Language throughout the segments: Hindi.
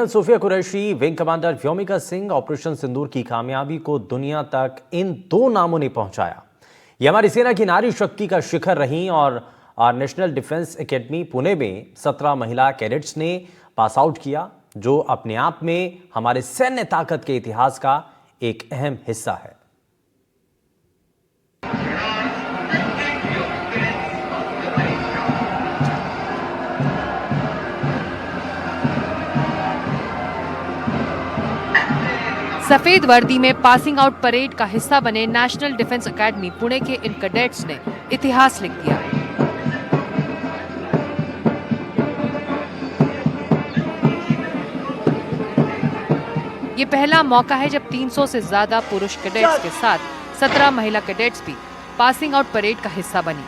Sophia Qureshi, wing commander Vyomika Singh operation Sindoor की कामयाबी को दुनिया तक इन दो नामों ने पहुंचाया। ये हमारी सेना की नारी शक्ति का शिखर रही और नेशनल डिफेंस एकेडमी पुणे में 17 महिला कैडेट्स ने पास आउट किया, जो अपने आप में हमारे सैन्य ताकत के इतिहास का एक अहम हिस्सा है। सफेद वर्दी में पासिंग आउट परेड का हिस्सा बने नेशनल डिफेंस एकेडमी पुणे के इन कैडेट्स ने इतिहास लिख दिया। ये पहला मौका है जब 300 से ज्यादा पुरुष कैडेट्स के साथ 17 महिला कैडेट्स भी पासिंग आउट परेड का हिस्सा बनी।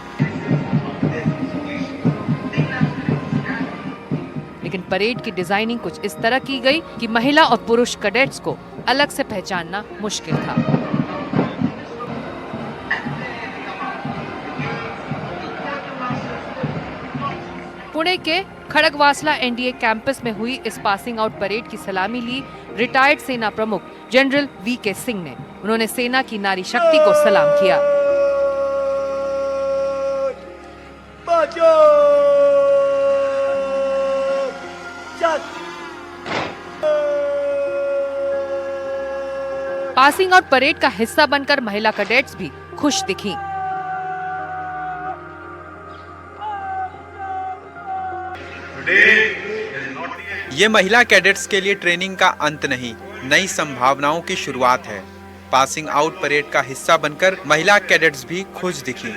लेकिन परेड की डिजाइनिंग कुछ इस तरह की गई कि महिला और पुरुष कैडेट्स को अलग से पहचानना मुश्किल था। पुणे के खड़गवासला एनडीए कैंपस में हुई इस पासिंग आउट परेड की सलामी ली रिटायर्ड सेना प्रमुख जनरल वीके सिंह ने। उन्होंने सेना की नारी शक्ति को सलाम किया। पासिंग आउट परेड का हिस्सा बनकर महिला कैडेट्स भी खुश दिखीं। ये महिला कैडेट्स के लिए ट्रेनिंग का अंत नहीं, नई संभावनाओं की शुरुआत है। पासिंग आउट परेड का हिस्सा बनकर महिला कैडेट्स भी खुश दिखीं।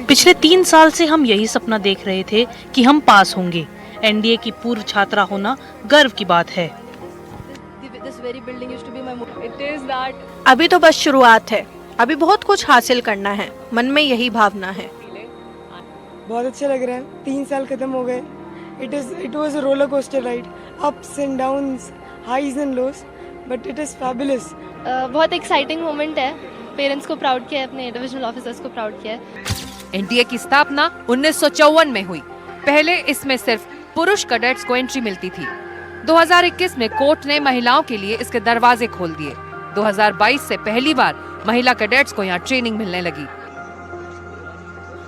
पिछले 3 साल से हम यही सपना देख रहे थे कि हम पास होंगे। एनडीए की पूर्व छात्रा होना गर्व की बात है। अभी तो बस शुरुआत है, अभी बहुत कुछ हासिल करना है, मन में यही भावना है। बहुत अच्छा लग रहा है, 3 साल खत्म हो गए। It was a roller coaster ride, ups and downs, highs and loss, but it is fabulous. बहुत एक्साइटिंग मोमेंट है। पेरेंट्स को प्राउड किया है, अपने डिविजनल ऑफिसर्स को प्राउड किया है। एनडीए की स्थापना 1954 में हुई। पहले इसमें सिर्फ पुरुष कैडेट्स को एंट्री मिलती थी। 2021 में कोर्ट ने महिलाओं के लिए इसके दरवाजे खोल दिए। 2022 से पहली बार महिला कैडेट्स को यहाँ ट्रेनिंग मिलने लगी।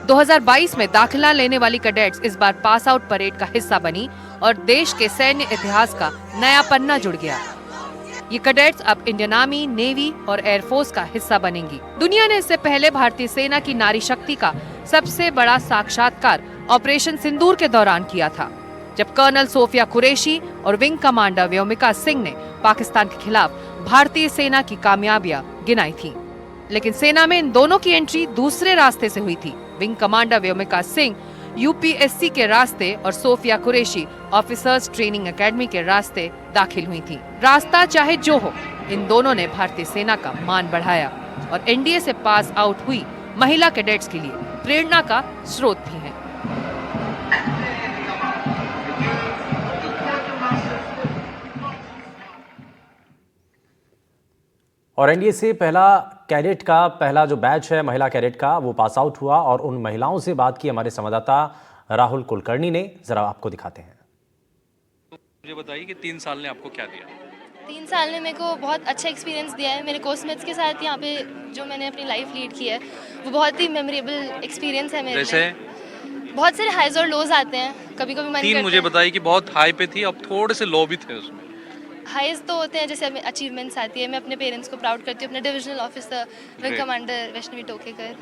2022 में दाखिला लेने वाली कैडेट्स इस बार पास आउट परेड का हिस्सा बनी और देश के सैन्य इतिहास का नया पन्ना जुड़ गया। ये कैडेट्स अब इंडियन आर्मी, नेवी और एयरफोर्स का हिस्सा बनेंगी। दुनिया ने इससे पहले भारतीय सेना की नारी शक्ति का सबसे बड़ा साक्षात्कार ऑपरेशन सिंदूर के दौरान किया था, जब कर्नल सोफिया कुरैशी और विंग कमांडर व्योमिका सिंह ने पाकिस्तान के खिलाफ भारतीय सेना की कामयाबियां गिनाई थी। लेकिन सेना में इन दोनों की एंट्री दूसरे रास्ते से हुई थी। Wing commander Vyomika Singh UPSC के रास्ते और Sofiya Qureshi officers training academy के रास्ते दाखिल हुई थी। रास्ता चाहे जो हो, इन दोनों ने भारतीय सेना का मान बढ़ाया और एनडीए से पास आउट हुई महिला कैडेट्स के लिए प्रेरणा का स्रोत भी है। और एनडीए से पहला कैडेट का पहला जो बैच है महिला कैडेट का, वो पास आउट हुआ और उन महिलाओं से बात की हमारे संवाददाता राहुल कुलकर्णी ने। जरा आपको दिखाते हैं। मुझे बताइए कि 3 साल ने आपको क्या दिया? 3 साल ने मेरे को बहुत अच्छा एक्सपीरियंस दिया है। मेरे कोर्समेट्स के साथ यहाँ पे जो मैंने अपनी लाइफ लीड की है, वो बहुत ही मेमोरेबल एक्सपीरियंस है मेरे लिए। बहुत सारे हाईज और लोज आते हैं, कभी कभी मन करता है। मुझे बताइए कि बहुत हाई पे थी, अब थोड़े से लो भी थे उसमें। हाईज तो होते हैं, जैसे अचीवमेंट्स आती है। मैं अपने पेरेंट्स को प्राउड करती हूँ, अपने divisional officer wing commander Vaishnavi Tokekar,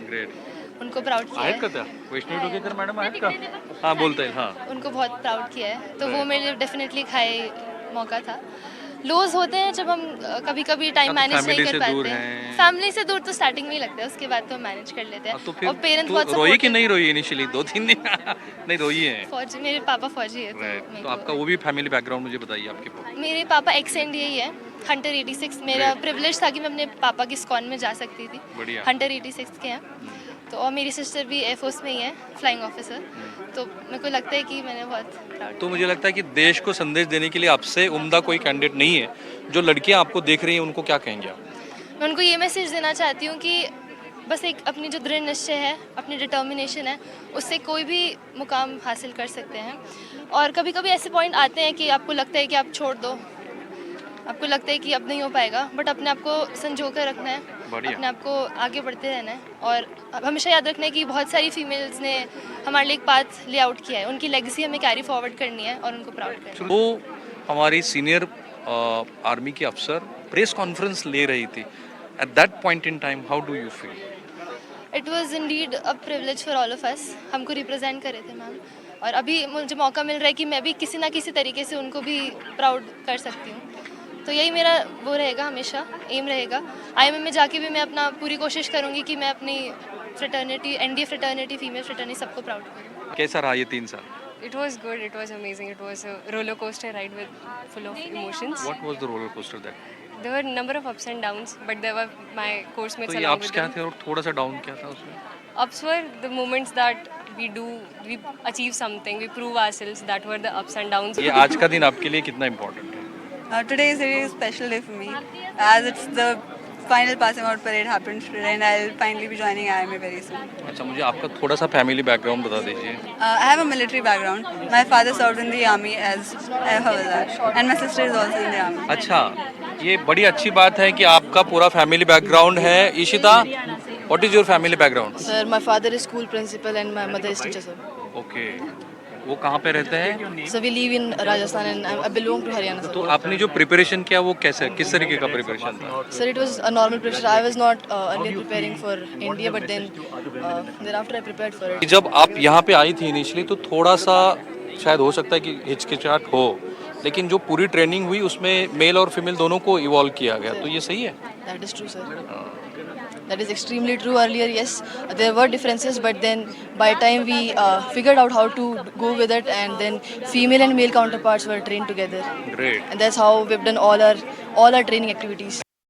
उनको प्राउड किया है। वैष्णवी टोकेकर मैडम आयत का? हाँ, बोलते हैं। हाँ, उनको बहुत प्राउड किया है, तो वो मेरे लिए डेफिनेटली खाए मौका था। लोज होते हैं जब हम कभी कभी टाइम मैनेज नहीं कर पाते हैं। फैमिली से दूर तो स्टार्टिंग में ही लगता है, उसके बाद तो मैनेज कर लेते हैं। तो और पेरेंट्स बहुत रोई कि नहीं रोई इनिशियली 2-3 दिन? नहीं रोई है। फौजी, मेरे पापा फौजी है। तो आपका वो भी फैमिली बैकग्राउंड मुझे बताइए आपके। मेरे पापा एक्स एनडीए ही है, हंटर 86। मेरा प्रिविलेज था कि मैं अपने पापा की स्क्वाड में जा सकती थी। हंटर 86 के हैं। तो और मेरी सिस्टर भी एयरफोर्स में ही है, फ्लाइंग ऑफिसर। तो मेरे को लगता है कि मैंने बहुत प्राउड। तो मुझे लगता है कि देश को संदेश देने के लिए आपसे उम्दा कोई कैंडिडेट नहीं है। जो लड़कियां आपको देख रही हैं उनको क्या कहेंगे आप? मैं उनको ये मैसेज देना चाहती हूँ कि बस एक अपनी जो दृढ़ निश्चय है, अपनी डिटर्मिनेशन है, उससे कोई भी मुकाम हासिल कर सकते हैं। और कभी कभी ऐसे पॉइंट आते हैं कि आपको लगता है कि आप छोड़ दो, आपको लगता है कि अब नहीं हो पाएगा, बट अपने आप को संजो कर रखना है, अपने आप को आगे बढ़ते रहना है और हमेशा याद रखना है कि बहुत सारी फीमेल्स ने हमारे लिए एक पाथ ले आउट किया है, उनकी लेगेसी हमें कैरी फॉरवर्ड करनी है और उनको प्राउड करना है। वो हमारी सीनियर आर्मी की अफसर प्रेस कॉन्फ्रेंस ले रही थी, at that point in time how do you feel? It was indeed a privilege for all of us, हमको रिप्रेजेंट करे थे मैम, और अभी मुझे मौका मिल रहा है कि मैं भी किसी ना किसी तरीके से उनको भी प्राउड कर सकती हूँ। तो यही मेरा वो रहेगा, हमेशा एम रहेगा। IMM में जाके भी मैं अपना पूरी कोशिश करूँगी कि मैं अपनी fraternity, NDA fraternity, female fraternity सबको प्राउड करूँ। कैसा रहा ये 3 साल? It was good. It was amazing. It was a roller coaster ride with full of emotions. What was the roller coaster that? There were a number of ups and downs, but there were my course mates तो ये along ups with क्या them. थे और थोड़ा सा डाउन क्या था उसमें? Ups were the moments that we achieve something, we prove ourselves. That were the ups and downs. ये आज का दिन आपके लिए कितना इम्पोर्टेंट है? Today is a very special day for me, as it's the final passing out parade happened today, and I'll finally be joining IMA very soon. अच्छा, मुझे आपका थोड़ा सा फैमिली बैकग्राउंड बता दीजिए। I have a military background. My father served in the army as a havildar, and my sister is also in the army. अच्छा, ये बड़ी अच्छी बात है कि आपका पूरा फैमिली बैकग्राउंड है। Ishita, what is your family background? Sir, my father is school principal and my mother is teacher, sir. Okay, वो कहाँ पे रहते हैं? So we live in Rajasthan and I belong to Haryana, sir. तो आपने जो प्रिपरेशन किया वो कैसे, किस तरीके का प्रिपरेशन था? Sir, it was a normal preparation. I was not earlier preparing for India, but then thereafter I prepared for it. जब आप यहाँ पे आई थी इनिशियली तो थोड़ा सा शायद हो सकता है कि हिचकिचाहट हो, लेकिन जो पूरी ट्रेनिंग हुई उसमें मेल और फीमेल दोनों को इवॉल्व किया गया, तो ये सही है? That is true, sir. That is extremely true. Earlier, yes, there were differences, but then by the time we figured out how to go with it, and then female and male counterparts were trained together. Great. And that's how we've done all our training activities.